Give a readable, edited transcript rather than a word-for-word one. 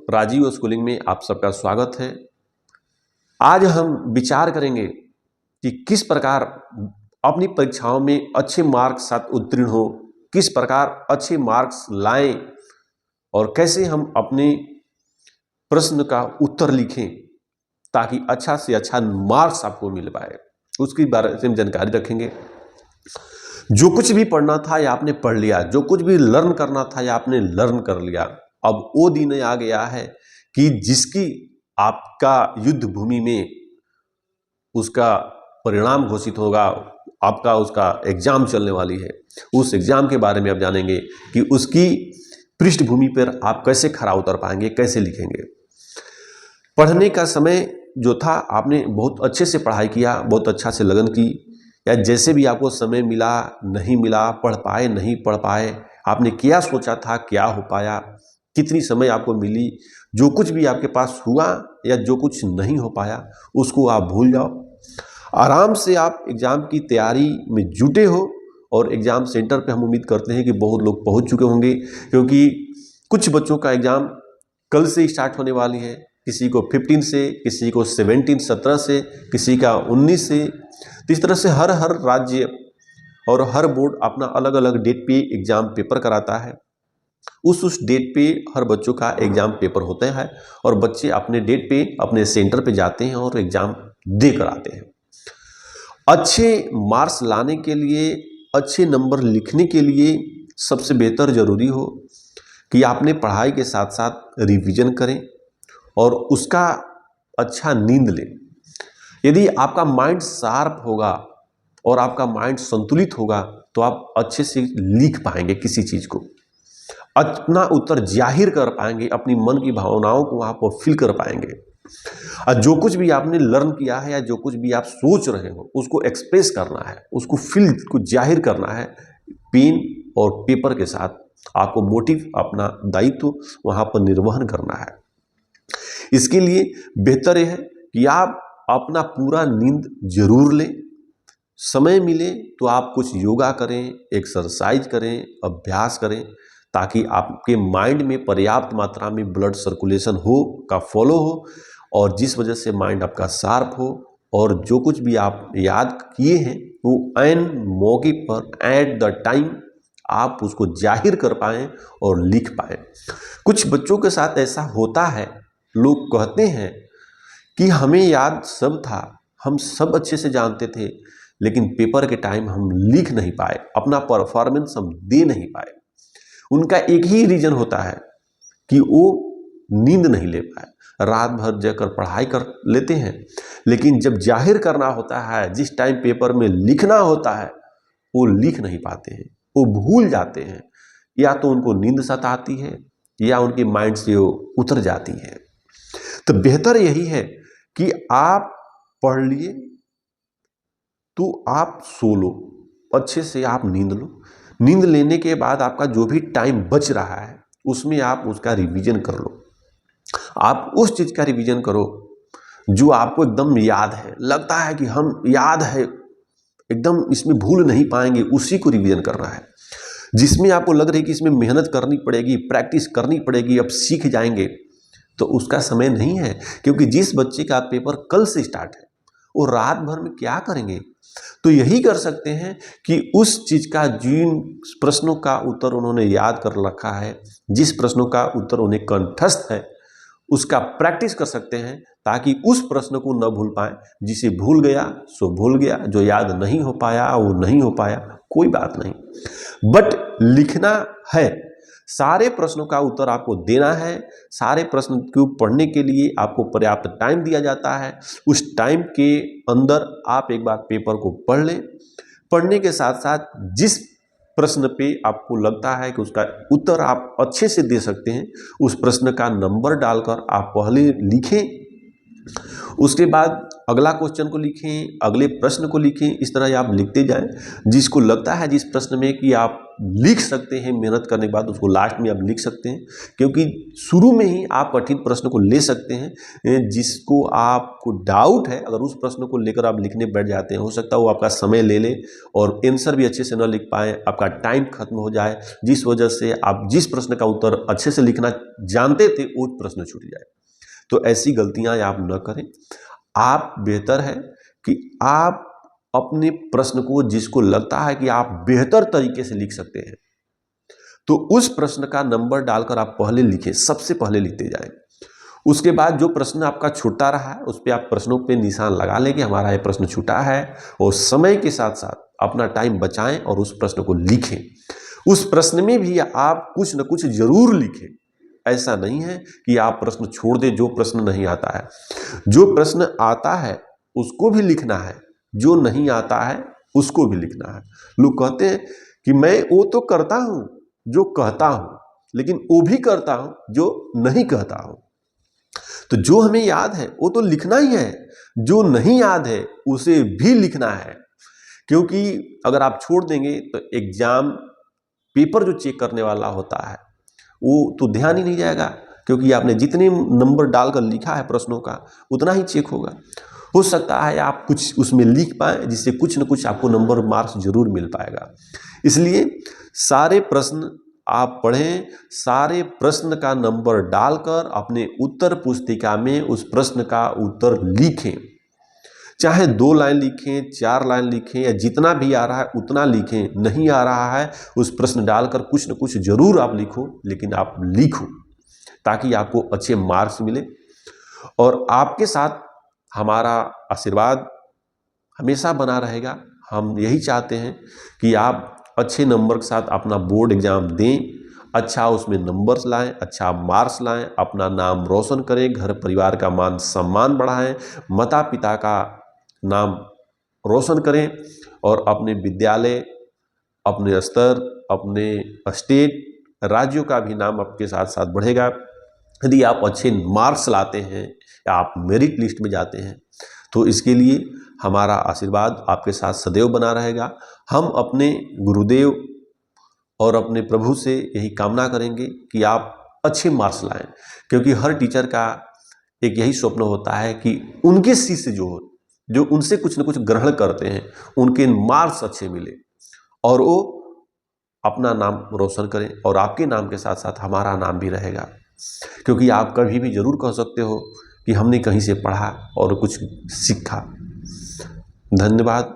Rajiv schooling में आप सबका स्वागत है। आज हम विचार करेंगे कि किस प्रकार अपनी परीक्षाओं में अच्छे मार्क्स साथ उत्तीर्ण हो, किस प्रकार अच्छे मार्क्स लाएं और कैसे हम अपने प्रश्न का उत्तर लिखें ताकि अच्छा से अच्छा मार्क्स आपको मिल पाए, उसके बारे में जानकारी रखेंगे। जो कुछ भी पढ़ना था या आपने पढ़ लिया, जो कुछ भी लर्न करना था या आपने लर्न कर लिया। अब वो दिन आ गया है कि जिसकी आपका युद्ध भूमि में उसका परिणाम घोषित होगा, आपका उसका एग्जाम चलने वाली है। उस एग्जाम के बारे में आप जानेंगे कि उसकी पृष्ठभूमि पर आप कैसे खरा उतर पाएंगे, कैसे लिखेंगे। पढ़ने का समय जो था, आपने बहुत अच्छे से पढ़ाई किया, बहुत अच्छा से लगन की, या जैसे भी आपको समय मिला नहीं मिला, पढ़ पाए नहीं पढ़ पाए, आपने क्या सोचा था क्या हो पाया, कितनी समय आपको मिली, जो कुछ भी आपके पास हुआ या जो कुछ नहीं हो पाया उसको आप भूल जाओ। आराम से आप एग्ज़ाम की तैयारी में जुटे हो और एग्ज़ाम सेंटर पे हम उम्मीद करते हैं कि बहुत लोग पहुंच चुके होंगे, क्योंकि कुछ बच्चों का एग्ज़ाम कल से स्टार्ट होने वाली है। किसी को 15 से, किसी को 17 से, किसी का 19 से। तो इस तरह से हर राज्य और हर बोर्ड अपना अलग अलग डेट पे एग्ज़ाम पेपर कराता है। उस डेट पे हर बच्चों का एग्ज़ाम पेपर होता है और बच्चे अपने डेट पे अपने सेंटर पे जाते हैं और एग्ज़ाम दे कर आते हैं। अच्छे मार्क्स लाने के लिए, अच्छे नंबर लिखने के लिए सबसे बेहतर ज़रूरी हो कि आपने पढ़ाई के साथ साथ रिवीजन करें और उसका अच्छा नींद लें। यदि आपका माइंड शार्प होगा और आपका माइंड संतुलित होगा तो आप अच्छे से लिख पाएंगे, किसी चीज़ को अपना उत्तर जाहिर कर पाएंगे, अपनी मन की भावनाओं को आप फील कर पाएंगे। और जो कुछ भी आपने लर्न किया है या जो कुछ भी आप सोच रहे हो उसको एक्सप्रेस करना है, उसको फील को जाहिर करना है। पेन और पेपर के साथ आपको मोटिव, अपना दायित्व वहाँ पर निर्वहन करना है। इसके लिए बेहतर यह है कि आप अपना पूरा नींद जरूर लें। समय मिले तो आप कुछ योगा करें, एक्सरसाइज करें, अभ्यास करें, ताकि आपके माइंड में पर्याप्त मात्रा में ब्लड सर्कुलेशन हो का फॉलो हो और जिस वजह से माइंड आपका शार्प हो और जो कुछ भी आप याद किए हैं वो ऐन मौके पर एट द टाइम आप उसको जाहिर कर पाएँ और लिख पाएँ। कुछ बच्चों के साथ ऐसा होता है, लोग कहते हैं कि हमें याद सब था, हम सब अच्छे से जानते थे, लेकिन पेपर के टाइम हम लिख नहीं पाए, अपना परफॉर्मेंस हम दे नहीं पाए। उनका एक ही रीजन होता है कि वो नींद नहीं ले पाए। रात भर जाकर पढ़ाई कर लेते हैं, लेकिन जब जाहिर करना होता है, जिस टाइम पेपर में लिखना होता है, वो लिख नहीं पाते हैं, वो भूल जाते हैं। या तो उनको नींद सताती है या उनके माइंड से वो उतर जाती है। तो बेहतर यही है कि आप पढ़ लिए तो आप सो लो, अच्छे से आप नींद लो। नींद लेने के बाद आपका जो भी टाइम बच रहा है उसमें आप उसका रिवीजन कर लो। आप उस चीज़ का रिवीजन करो जो आपको एकदम याद है, लगता है कि हम याद है, एकदम इसमें भूल नहीं पाएंगे, उसी को रिवीजन करना है। जिसमें आपको लग रही है कि इसमें मेहनत करनी पड़ेगी, प्रैक्टिस करनी पड़ेगी, अब सीख जाएंगे, तो उसका समय नहीं है। क्योंकि जिस बच्चे का पेपर कल से स्टार्ट है वो रात भर में क्या करेंगे? तो यही कर सकते हैं कि उस चीज़ का, जिन प्रश्नों का उत्तर उन्होंने याद कर रखा है, जिस प्रश्नों का उत्तर उन्हें कंठस्थ है, उसका प्रैक्टिस कर सकते हैं ताकि उस प्रश्न को न भूल पाए। जिसे भूल गया सो भूल गया, जो याद नहीं हो पाया वो नहीं हो पाया, कोई बात नहीं। बट लिखना है, सारे प्रश्नों का उत्तर आपको देना है। सारे प्रश्न को पढ़ने के लिए आपको पर्याप्त टाइम दिया जाता है। उस टाइम के अंदर आप एक बार पेपर को पढ़ लें। पढ़ने के साथ साथ जिस प्रश्न पे आपको लगता है कि उसका उत्तर आप अच्छे से दे सकते हैं, उस प्रश्न का नंबर डालकर आप पहले लिखें। उसके बाद अगला क्वेश्चन को लिखें, अगले प्रश्न को लिखें। इस तरह आप लिखते जाएं। जिसको लगता है जिस प्रश्न में कि आप लिख सकते हैं मेहनत करने के बाद, उसको लास्ट में आप लिख सकते हैं, क्योंकि शुरू में ही आप कठिन प्रश्न को ले सकते हैं। जिसको आपको डाउट है, अगर उस प्रश्न को लेकर आप लिखने बैठ जाते हैं, हो सकता है वो आपका समय ले ले और आंसर भी अच्छे से न लिख पाए, आपका टाइम खत्म हो जाए, जिस वजह से आप जिस प्रश्न का उत्तर अच्छे से लिखना जानते थे वो प्रश्न छूट जाए। तो ऐसी गलतियां आप न करें। आप बेहतर है कि आप अपने प्रश्न को, जिसको लगता है कि आप बेहतर तरीके से लिख सकते हैं, तो उस प्रश्न का नंबर डालकर आप पहले लिखें, सबसे पहले लिखते जाएं। उसके बाद जो प्रश्न आपका छूटा रहा है उस पर आप प्रश्नों पे निशान लगा लें कि हमारा ये प्रश्न छूटा है, और समय के साथ साथ अपना टाइम बचाएं और उस प्रश्न को लिखें। उस प्रश्न में भी आप कुछ न कुछ जरूर लिखें। ऐसा नहीं है कि आप प्रश्न छोड़ दें जो प्रश्न नहीं आता है। जो प्रश्न आता है उसको भी लिखना है, जो नहीं आता है उसको भी लिखना है। लोग कहते हैं कि मैं वो तो करता हूं जो कहता हूं, लेकिन वो भी करता हूं जो नहीं कहता हूं। तो जो हमें याद है वो तो लिखना ही है, जो नहीं याद है उसे भी लिखना है। क्योंकि अगर आप छोड़ देंगे तो एग्जाम पेपर जो चेक करने वाला होता है वो तो ध्यान ही नहीं जाएगा, क्योंकि आपने जितने नंबर डालकर लिखा है प्रश्नों का उतना ही चेक होगा। हो सकता है आप कुछ उसमें लिख पाए जिससे कुछ न कुछ आपको नंबर मार्क्स जरूर मिल पाएगा। इसलिए सारे प्रश्न आप पढ़ें, सारे प्रश्न का नंबर डालकर अपने उत्तर पुस्तिका में उस प्रश्न का उत्तर लिखें। चाहे 2 लाइन लिखें, 4 लाइन लिखें, या जितना भी आ रहा है उतना लिखें। नहीं आ रहा है उस प्रश्न डालकर कुछ न कुछ जरूर आप लिखो, लेकिन आप लिखो ताकि आपको अच्छे मार्क्स मिले। और आपके साथ हमारा आशीर्वाद हमेशा बना रहेगा। हम यही चाहते हैं कि आप अच्छे नंबर के साथ अपना बोर्ड एग्जाम दें, अच्छा उसमें नंबर्स लाएं, अच्छा मार्क्स लाएं, अपना नाम रोशन करें, घर परिवार का मान सम्मान बढ़ाएं, माता पिता का नाम रोशन करें, और अपने विद्यालय, अपने स्तर, अपने स्टेट, राज्यों का भी नाम आपके साथ साथ बढ़ेगा यदि आप अच्छे मार्क्स लाते हैं या आप मेरिट लिस्ट में जाते हैं। तो इसके लिए हमारा आशीर्वाद आपके साथ सदैव बना रहेगा। हम अपने गुरुदेव और अपने प्रभु से यही कामना करेंगे कि आप अच्छे मार्क्स लाएं, क्योंकि हर टीचर का एक यही स्वप्न होता है कि उनके शिष्य जो उनसे कुछ न कुछ ग्रहण करते हैं उनके मार्क्स अच्छे मिले और वो अपना नाम रोशन करें, और आपके नाम के साथ साथ हमारा नाम भी रहेगा। क्योंकि आप कभी भी जरूर कह सकते हो कि हमने कहीं से पढ़ा और कुछ सीखा। धन्यवाद।